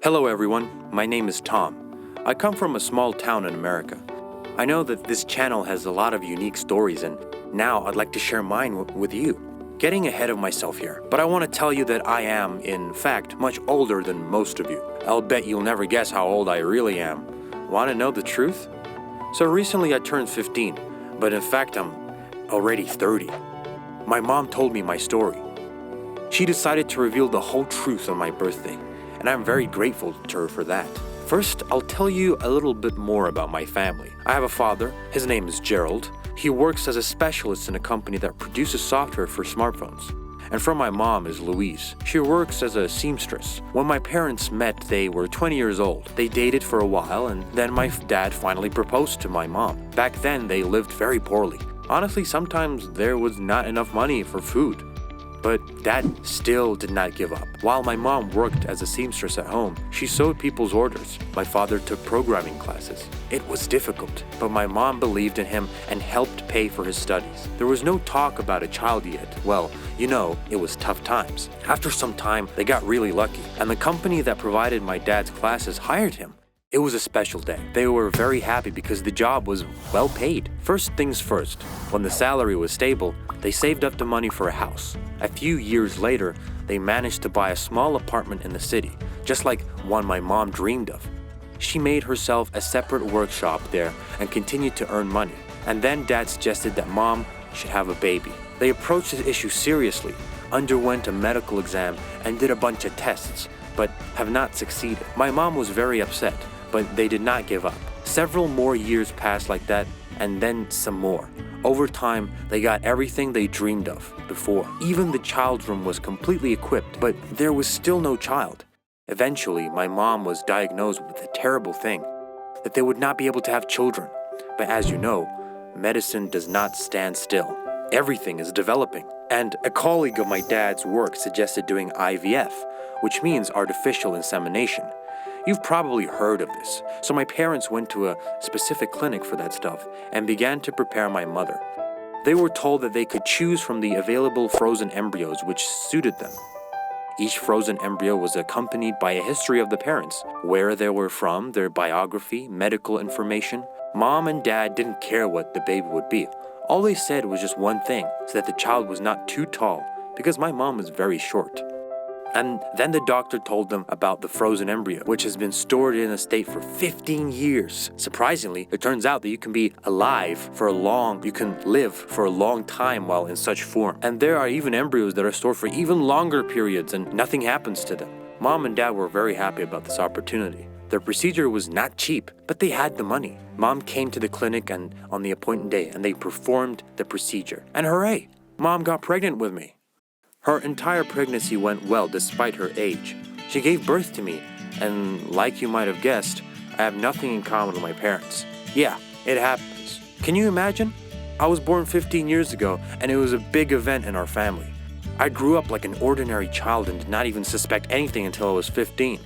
Hello everyone, my name is Tom. I come from a small town in America. I know that this channel has a lot of unique stories and now I'd like to share mine with you. Getting ahead of myself here, but I want to tell you that I am, in fact, much older than most of you. I'll bet you'll never guess how old I really am. Want to know the truth? So recently I turned 15, but in fact I'm already 30. My mom told me my story. She decided to reveal the whole truth on my birthday, and I'm very grateful to her for that. First, I'll tell you a little bit more about my family. I have a father, his name is Gerald. He works as a specialist in a company that produces software for smartphones. And from my mom is Louise. She works as a seamstress. When my parents met, they were 20 years old. They dated for a while, and then my dad finally proposed to my mom. Back then, they lived very poorly. Honestly, sometimes there was not enough money for food. But Dad still did not give up. While my mom worked as a seamstress at home, she sewed people's orders. My father took programming classes. It was difficult, but my mom believed in him and helped pay for his studies. There was no talk about a child yet. Well, you know, it was tough times. After some time, they got really lucky, and the company that provided my dad's classes hired him. It was a special day. They were very happy because the job was well paid. First things first, when the salary was stable, they saved up the money for a house. A few years later, they managed to buy a small apartment in the city, just like one my mom dreamed of. She made herself a separate workshop there and continued to earn money. And then Dad suggested that Mom should have a baby. They approached the issue seriously, underwent a medical exam, and did a bunch of tests, but have not succeeded. My mom was very upset, but they did not give up. Several more years passed like that, and then some more. Over time, they got everything they dreamed of before. Even the child's room was completely equipped, but there was still no child. Eventually, my mom was diagnosed with a terrible thing, that they would not be able to have children. But as you know, medicine does not stand still. Everything is developing. And a colleague of my dad's work suggested doing IVF, which means artificial insemination. You've probably heard of this. So my parents went to a specific clinic for that stuff and began to prepare my mother. They were told that they could choose from the available frozen embryos which suited them. Each frozen embryo was accompanied by a history of the parents, where they were from, their biography, medical information. Mom and Dad didn't care what the baby would be. All they said was just one thing, so that the child was not too tall, because my mom was very short. And then the doctor told them about the frozen embryo, which has been stored in a state for 15 years. Surprisingly, it turns out that you can be alive you can live for a long time while in such form. And there are even embryos that are stored for even longer periods and nothing happens to them. Mom and Dad were very happy about this opportunity. Their procedure was not cheap, but they had the money. Mom came to the clinic and on the appointed day and they performed the procedure. And hooray! Mom got pregnant with me. Her entire pregnancy went well despite her age. She gave birth to me, and like you might have guessed, I have nothing in common with my parents. Yeah, it happens. Can you imagine? I was born 15 years ago, and it was a big event in our family. I grew up like an ordinary child and did not even suspect anything until I was 15.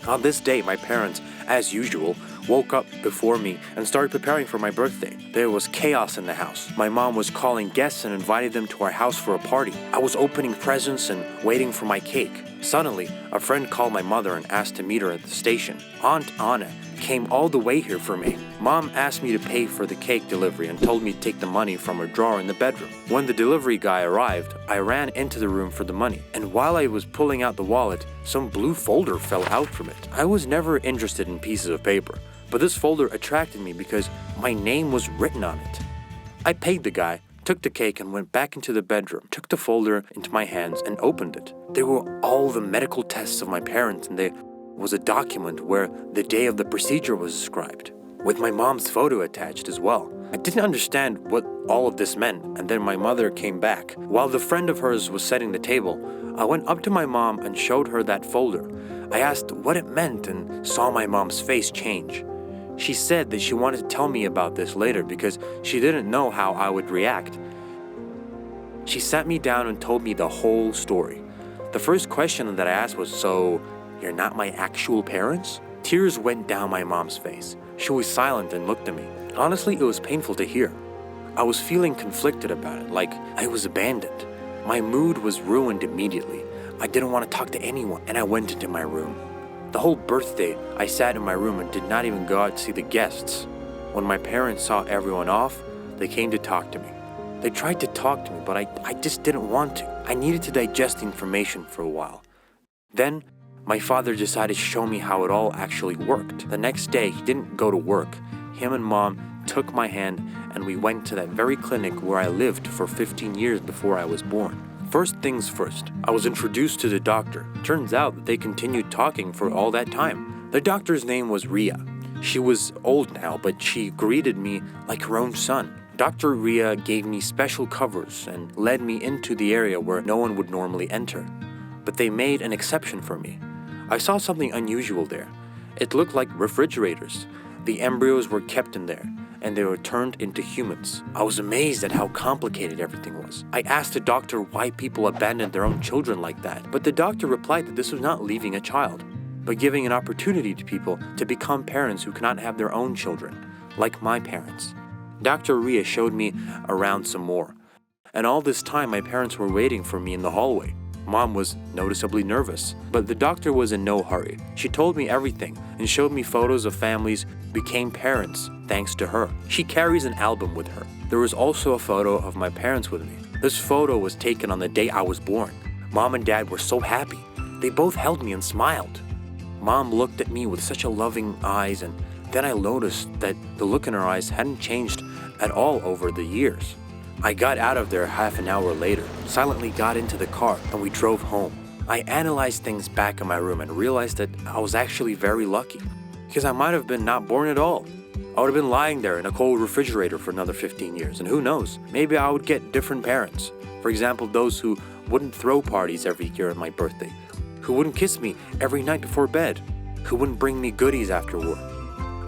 On this day, my parents, as usual, woke up before me and started preparing for my birthday. There was chaos in the house. My mom was calling guests and invited them to our house for a party. I was opening presents and waiting for my cake. Suddenly, a friend called my mother and asked to meet her at the station. Aunt Anna came all the way here for me. Mom asked me to pay for the cake delivery and told me to take the money from her drawer in the bedroom. When the delivery guy arrived, I ran into the room for the money. And while I was pulling out the wallet, some blue folder fell out from it. I was never interested in pieces of paper, but this folder attracted me because my name was written on it. I paid the guy, took the cake and went back into the bedroom, took the folder into my hands and opened it. There were all the medical tests of my parents and there was a document where the day of the procedure was described, with my mom's photo attached as well. I didn't understand what all of this meant, and then my mother came back. While the friend of hers was setting the table, I went up to my mom and showed her that folder. I asked what it meant and saw my mom's face change. She said that she wanted to tell me about this later because she didn't know how I would react. She sat me down and told me the whole story. The first question that I asked was, "So, you're not my actual parents?" Tears went down my mom's face. She was silent and looked at me. Honestly, it was painful to hear. I was feeling conflicted about it, like I was abandoned. My mood was ruined immediately. I didn't want to talk to anyone, and I went into my room. The whole birthday, I sat in my room and did not even go out to see the guests. When my parents saw everyone off, they came to talk to me. They tried to talk to me, but I just didn't want to. I needed to digest the information for a while. Then, my father decided to show me how it all actually worked. The next day, he didn't go to work. Him and Mom took my hand and we went to that very clinic where I lived for 15 years before I was born. First things first, I was introduced to the doctor. Turns out that they continued talking for all that time. The doctor's name was Ria. She was old now, but she greeted me like her own son. Dr. Ria gave me special covers and led me into the area where no one would normally enter. But they made an exception for me. I saw something unusual there. It looked like refrigerators. The embryos were kept in there, and they were turned into humans. I was amazed at how complicated everything was. I asked the doctor why people abandoned their own children like that, but the doctor replied that this was not leaving a child, but giving an opportunity to people to become parents who cannot have their own children, like my parents. Dr. Ria showed me around some more, and all this time my parents were waiting for me in the hallway. Mom was noticeably nervous, but the doctor was in no hurry. She told me everything and showed me photos of families who became parents thanks to her. She carries an album with her. There was also a photo of my parents with me. This photo was taken on the day I was born. Mom and Dad were so happy. They both held me and smiled. Mom looked at me with such a loving eyes, and then I noticed that the look in her eyes hadn't changed at all over the years. I got out of there half an hour later, silently got into the car, and we drove home. I analyzed things back in my room and realized that I was actually very lucky, because I might have been not born at all. I would have been lying there in a cold refrigerator for another 15 years, and who knows, maybe I would get different parents. For example, those who wouldn't throw parties every year on my birthday, who wouldn't kiss me every night before bed, who wouldn't bring me goodies after work.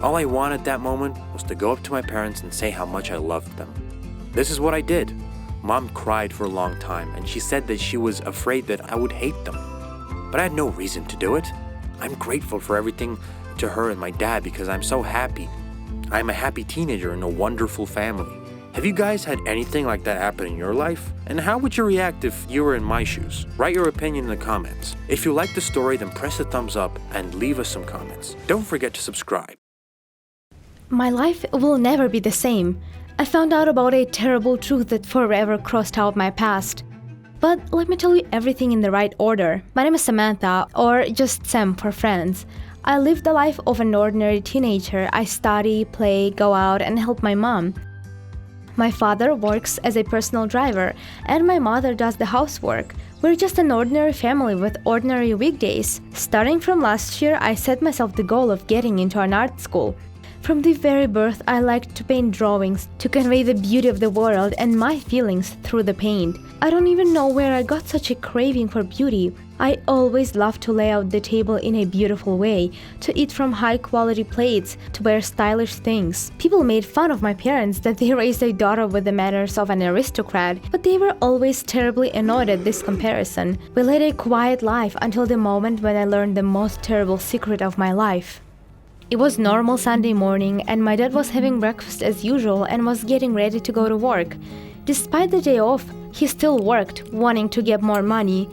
All I wanted at that moment was to go up to my parents and say how much I loved them. This is what I did. Mom cried for a long time, and she said that she was afraid that I would hate them. But I had no reason to do it. I'm grateful for everything to her and my dad because I'm so happy. I'm a happy teenager in a wonderful family. Have you guys had anything like that happen in your life? And how would you react if you were in my shoes? Write your opinion in the comments. If you like the story, then press the thumbs up and leave us some comments. Don't forget to subscribe. My life will never be the same. I found out about a terrible truth that forever crossed out my past. But let me tell you everything in the right order. My name is Samantha, or just Sam for friends. I live the life of an ordinary teenager. I study, play, go out, and help my mom. My father works as a personal driver, and my mother does the housework. We're just an ordinary family with ordinary weekdays. Starting from last year, I set myself the goal of getting into an art school. From the very birth, I liked to paint drawings to convey the beauty of the world and my feelings through the paint. I don't even know where I got such a craving for beauty. I always loved to lay out the table in a beautiful way, to eat from high-quality plates, to wear stylish things. People made fun of my parents that they raised a daughter with the manners of an aristocrat, but they were always terribly annoyed at this comparison. We led a quiet life until the moment when I learned the most terrible secret of my life. It was normal Sunday morning, and my dad was having breakfast as usual and was getting ready to go to work. Despite the day off, he still worked, wanting to get more money.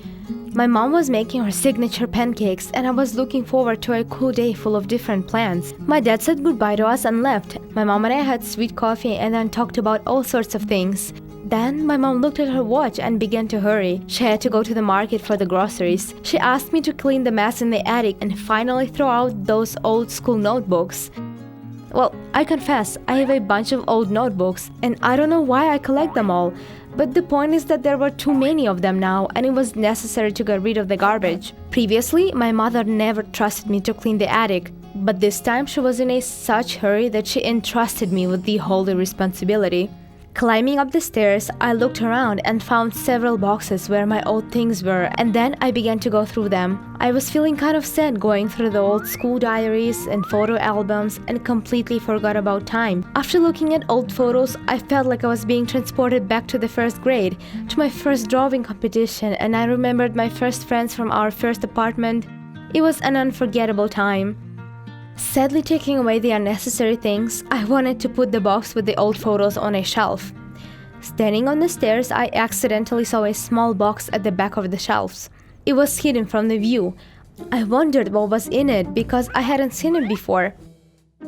My mom was making her signature pancakes, and I was looking forward to a cool day full of different plans. My dad said goodbye to us and left. My mom and I had sweet coffee and then talked about all sorts of things. Then my mom looked at her watch and began to hurry. She had to go to the market for the groceries. She asked me to clean the mess in the attic and finally throw out those old school notebooks. Well, I confess, I have a bunch of old notebooks, and I don't know why I collect them all. But the point is that there were too many of them now, and it was necessary to get rid of the garbage. Previously, my mother never trusted me to clean the attic, but this time she was in such hurry that she entrusted me with the holy responsibility. Climbing up the stairs, I looked around and found several boxes where my old things were, and then I began to go through them. I was feeling kind of sad going through the old school diaries and photo albums and completely forgot about time. After looking at old photos, I felt like I was being transported back to the first grade, to my first drawing competition, and I remembered my first friends from our first apartment. It was an unforgettable time. Sadly taking away the unnecessary things, I wanted to put the box with the old photos on a shelf. Standing on the stairs, I accidentally saw a small box at the back of the shelves. It was hidden from the view. I wondered what was in it because I hadn't seen it before.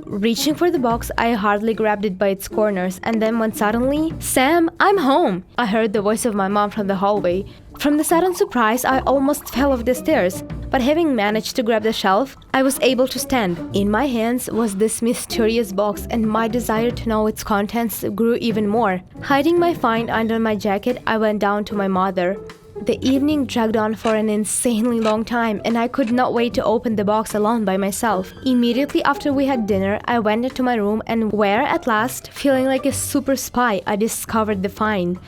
Reaching for the box, I hardly grabbed it by its corners, and then when suddenly, "Sam, I'm home!" I heard the voice of my mom from the hallway. From the sudden surprise, I almost fell off the stairs, but having managed to grab the shelf, I was able to stand. In my hands was this mysterious box, and my desire to know its contents grew even more. Hiding my find under my jacket, I went down to my mother. The evening dragged on for an insanely long time, and I could not wait to open the box alone by myself. Immediately after we had dinner, I went into my room and where, at last, feeling like a super spy, I discovered the find.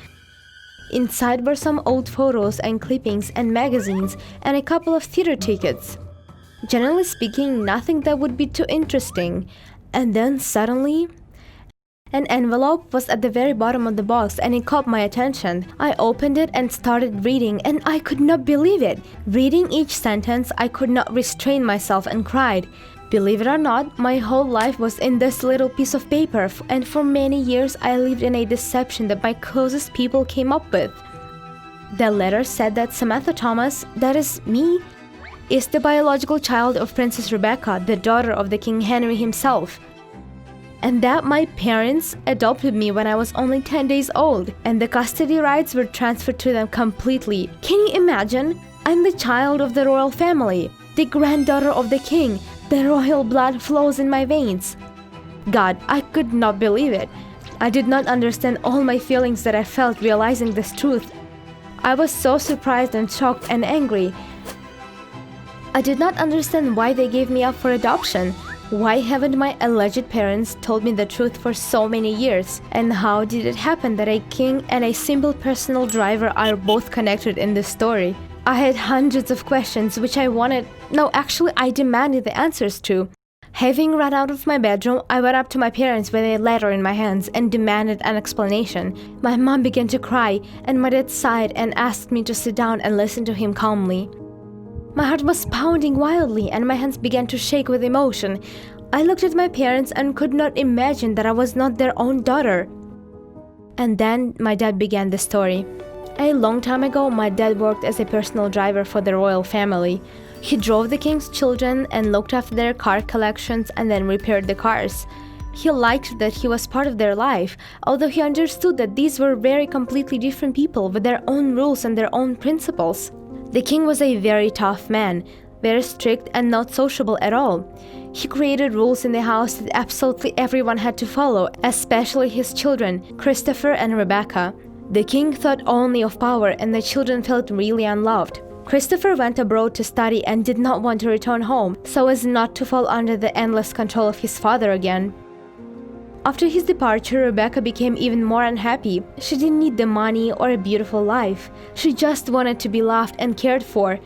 Inside were some old photos and clippings and magazines and a couple of theater tickets. Generally speaking, nothing that would be too interesting. And then suddenly, an envelope was at the very bottom of the box and it caught my attention. I opened it and started reading, and I could not believe it. Reading each sentence, I could not restrain myself and cried. Believe it or not, my whole life was in this little piece of paper, and for many years I lived in a deception that my closest people came up with. The letter said that Samantha Thomas, that is me, is the biological child of Princess Rebecca, the daughter of the King Henry himself. And that my parents adopted me when I was only 10 days old, and the custody rights were transferred to them completely. Can you imagine? I'm the child of the royal family, the granddaughter of the king. The royal blood flows in my veins. God, I could not believe it. I did not understand all my feelings that I felt realizing this truth. I was so surprised and shocked and angry. I did not understand why they gave me up for adoption. Why haven't my alleged parents told me the truth for so many years? And how did it happen that a king and a simple personal driver are both connected in this story? I had hundreds of questions which I demanded the answers to. Having run out of my bedroom, I went up to my parents with a letter in my hands and demanded an explanation. My mom began to cry, and my dad sighed and asked me to sit down and listen to him calmly. My heart was pounding wildly and my hands began to shake with emotion. I looked at my parents and could not imagine that I was not their own daughter. And then my dad began the story. A long time ago, my dad worked as a personal driver for the royal family. He drove the king's children and looked after their car collections and then repaired the cars. He liked that he was part of their life, although he understood that these were very completely different people with their own rules and their own principles. The king was a very tough man, very strict and not sociable at all. He created rules in the house that absolutely everyone had to follow, especially his children, Christopher and Rebecca. The king thought only of power and the children felt really unloved. Christopher went abroad to study and did not want to return home, so as not to fall under the endless control of his father again. After his departure, Rebecca became even more unhappy. She didn't need the money or a beautiful life. She just wanted to be loved and cared for.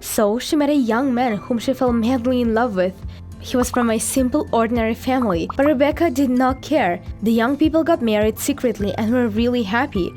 So she met a young man whom she fell madly in love with. He was from a simple, ordinary family, but Rebecca did not care. The young people got married secretly and were really happy.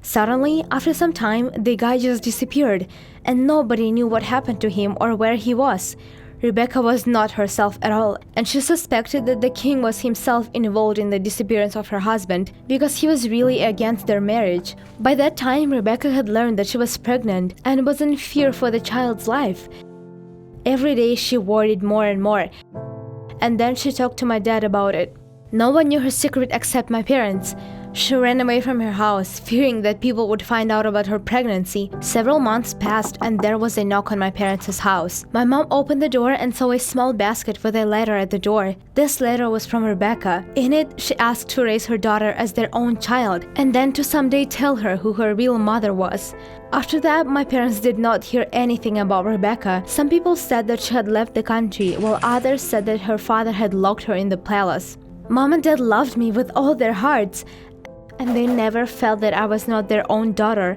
Suddenly, after some time, the guy just disappeared, and nobody knew what happened to him or where he was. Rebecca was not herself at all, and she suspected that the king was himself involved in the disappearance of her husband because he was really against their marriage. By that time, Rebecca had learned that she was pregnant and was in fear for the child's life. Every day she worried more and more, and then she talked to my dad about it. No one knew her secret except my parents. She ran away from her house, fearing that people would find out about her pregnancy. Several months passed and there was a knock on my parents' house. My mom opened the door and saw a small basket with a letter at the door. This letter was from Rebecca. In it, she asked to raise her daughter as their own child and then to someday tell her who her real mother was. After that, my parents did not hear anything about Rebecca. Some people said that she had left the country, while others said that her father had locked her in the palace. Mom and dad loved me with all their hearts, and they never felt that I was not their own daughter.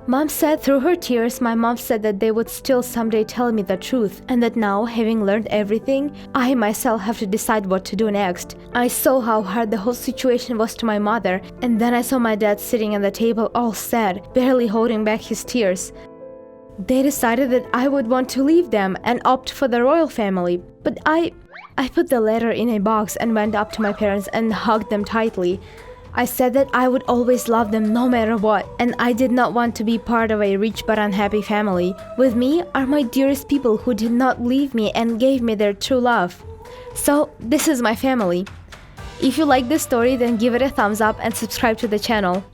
Mom said through her tears, my mom said that they would still someday tell me the truth, and that now, having learned everything, I myself have to decide what to do next. I saw how hard the whole situation was to my mother, and then I saw my dad sitting at the table all sad, barely holding back his tears. They decided that I would want to leave them and opt for the royal family, but I put the letter in a box and went up to my parents and hugged them tightly. I said that I would always love them no matter what, and I did not want to be part of a rich but unhappy family. With me are my dearest people who did not leave me and gave me their true love. So, this is my family. If you like this story, then give it a thumbs up and subscribe to the channel.